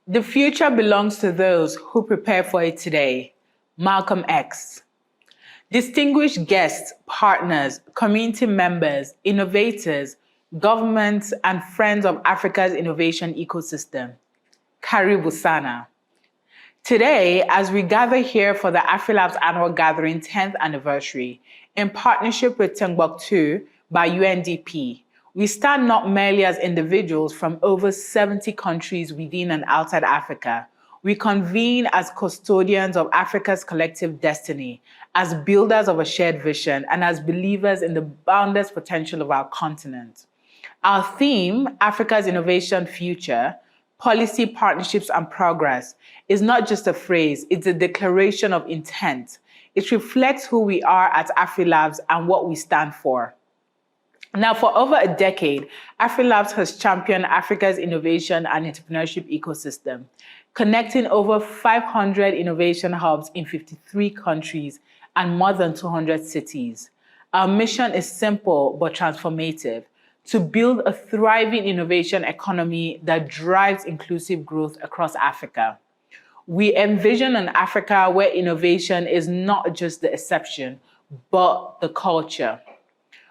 The future belongs to those who prepare for it today. Malcolm X. Distinguished guests, partners, community members, innovators, governments, and friends of Africa's innovation ecosystem. Karibu Sana. Today, as we gather here for the AfriLabs Annual Gathering 10th anniversary, in partnership with Timbuktu by UNDP, we stand not merely as individuals from over 70 countries within and outside Africa. We convene as custodians of Africa's collective destiny, as builders of a shared vision, and as believers in the boundless potential of our continent. Our theme, Africa's Innovation Future, Policy, Partnerships, and Progress, is not just a phrase, it's a declaration of intent. It reflects who we are at AfriLabs and what we stand for. Now, for over a decade, AfriLabs has championed Africa's innovation and entrepreneurship ecosystem, connecting over 500 innovation hubs in 53 countries and more than 200 cities. Our mission is simple but transformative: to build a thriving innovation economy that drives inclusive growth across Africa. We envision an Africa where innovation is not just the exception, but the culture,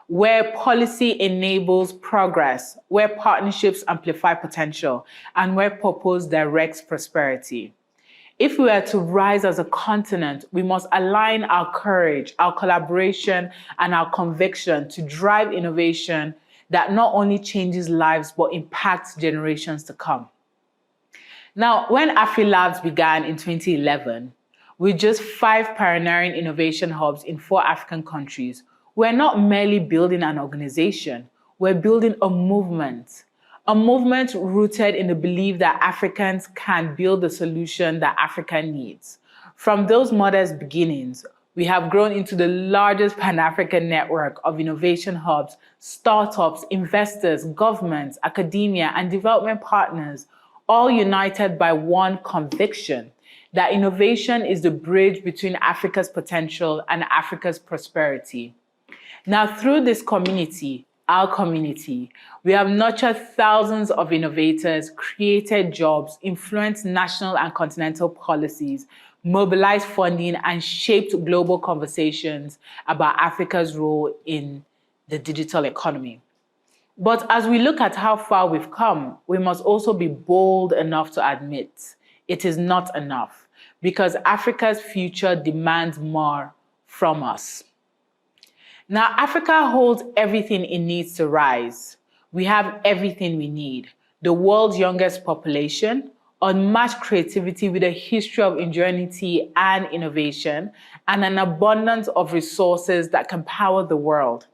where policy enables progress, where partnerships amplify potential, and where purpose directs prosperity. If we are to rise as a continent, we must align our courage, our collaboration, and our conviction to drive innovation that not only changes lives, but impacts generations to come. Now, when AfriLabs began in 2011, with just 5 pioneering innovation hubs in 4 African countries, we're not merely building an organization, we're building a movement rooted in the belief that Africans can build the solution that Africa needs. From those modest beginnings, we have grown into the largest Pan-African network of innovation hubs, startups, investors, governments, academia, and development partners, all united by one conviction: that innovation is the bridge between Africa's potential and Africa's prosperity. Now, through this community, our community, we have nurtured thousands of innovators, created jobs, influenced national and continental policies, mobilized funding, and shaped global conversations about Africa's role in the digital economy. But as we look at how far we've come, we must also be bold enough to admit it is not enough, because Africa's future demands more from us. Now, Africa holds everything it needs to rise. We have everything we need: the world's youngest population, unmatched creativity with a history of ingenuity and innovation, and an abundance of resources that can power the world.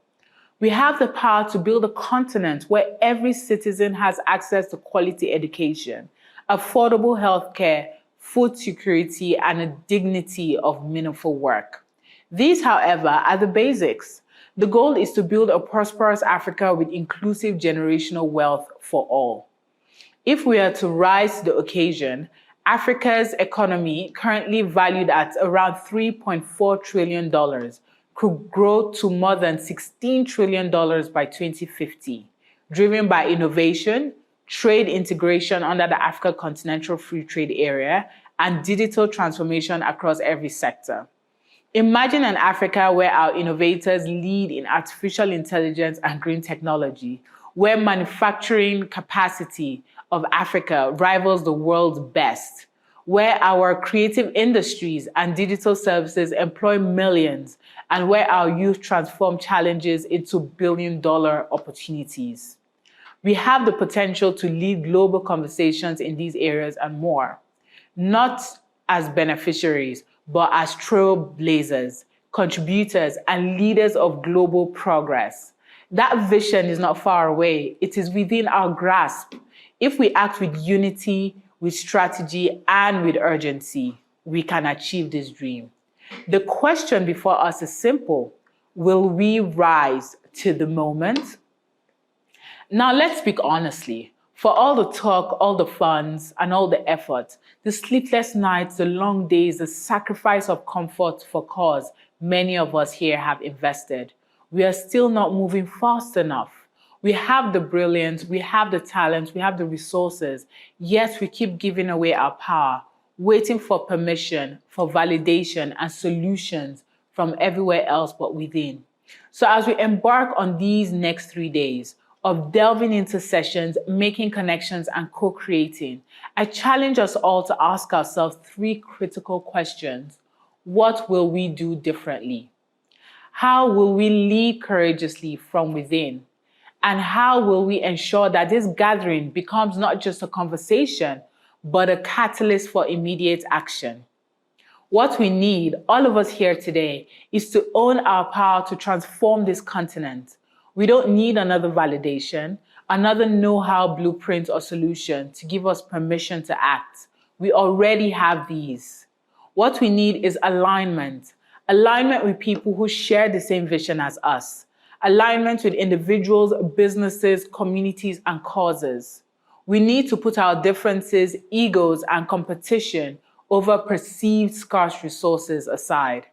We have the power to build a continent where every citizen has access to quality education, affordable healthcare, food security, and a dignity of meaningful work. These, however, are the basics. The goal is to build a prosperous Africa with inclusive generational wealth for all. If we are to rise to the occasion, Africa's economy, currently valued at around $3.4 trillion, could grow to more than $16 trillion by 2050, driven by innovation, trade integration under the Africa Continental Free Trade Area, and digital transformation across every sector. Imagine an Africa where our innovators lead in artificial intelligence and green technology, where manufacturing capacity of Africa rivals the world's best, where our creative industries and digital services employ millions, and where our youth transform challenges into billion-dollar opportunities. We have the potential to lead global conversations in these areas and more, not as beneficiaries, but as trailblazers, contributors, and leaders of global progress. That vision is not far away. It is within our grasp. If we act with unity, with strategy, and with urgency, we can achieve this dream. The question before us is simple: will we rise to the moment? Now, let's speak honestly. For all the talk, all the funds, and all the effort, the sleepless nights, the long days, the sacrifice of comfort for cause many of us here have invested, we are still not moving fast enough. We have the brilliance, we have the talent, we have the resources, yet we keep giving away our power, waiting for permission, for validation and solutions from everywhere else but within. So as we embark on these next 3 days of delving into sessions, making connections and co-creating, I challenge us all to ask ourselves 3 critical questions. What will we do differently? How will we lead courageously from within? And how will we ensure that this gathering becomes not just a conversation, but a catalyst for immediate action? What we need, all of us here today, is to own our power to transform this continent. We don't need another validation, another know-how blueprint or solution to give us permission to act. We already have these. What we need is alignment. Alignment with people who share the same vision as us. Alignment with individuals, businesses, communities, and causes. We need to put our differences, egos, and competition over perceived scarce resources aside.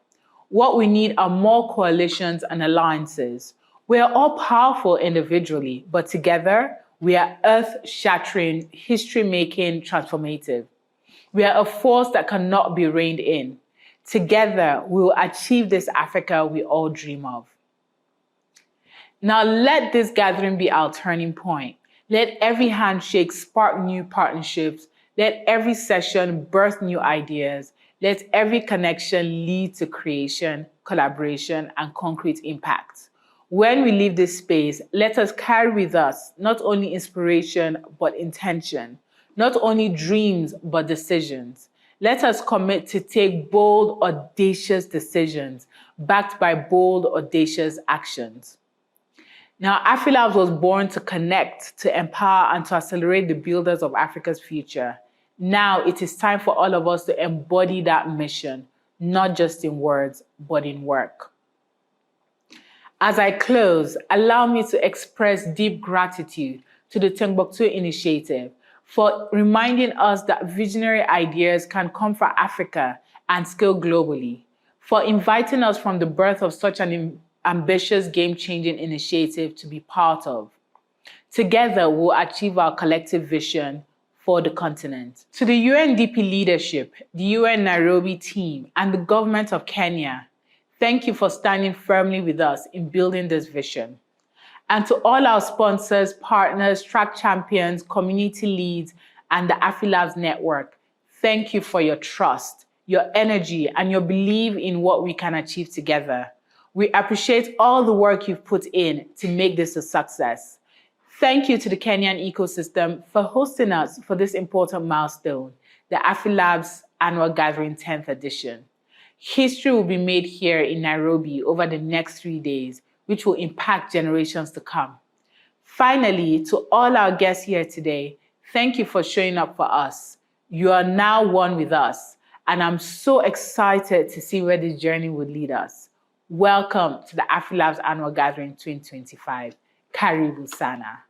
What we need are more coalitions and alliances. We are all powerful individually, but together, we are earth-shattering, history-making, transformative. We are a force that cannot be reined in. Together, we will achieve this Africa we all dream of. Now let this gathering be our turning point. Let every handshake spark new partnerships. Let every session birth new ideas. Let every connection lead to creation, collaboration, and concrete impact. When we leave this space, let us carry with us not only inspiration, but intention. Not only dreams, but decisions. Let us commit to take bold, audacious decisions backed by bold, audacious actions. Now, AfriLabs was born to connect, to empower, and to accelerate the builders of Africa's future. Now it is time for all of us to embody that mission, not just in words, but in work. As I close, allow me to express deep gratitude to the Timbuktu Initiative for reminding us that visionary ideas can come from Africa and scale globally, for inviting us from the birth of such an ambitious, game-changing initiative to be part of. Together, we'll achieve our collective vision for the continent. To the UNDP leadership, the UN Nairobi team, and the government of Kenya, thank you for standing firmly with us in building this vision. And to all our sponsors, partners, track champions, community leads, and the AfriLabs network, thank you for your trust, your energy, and your belief in what we can achieve together. We appreciate all the work you've put in to make this a success. Thank you to the Kenyan ecosystem for hosting us for this important milestone, the AfriLabs Annual Gathering 10th edition. History will be made here in Nairobi over the next 3 days, which will impact generations to come. Finally, to all our guests here today, thank you for showing up for us. You are now one with us, and I'm so excited to see where this journey will lead us. Welcome to the AfriLabs Annual Gathering 2025. Karibu sana.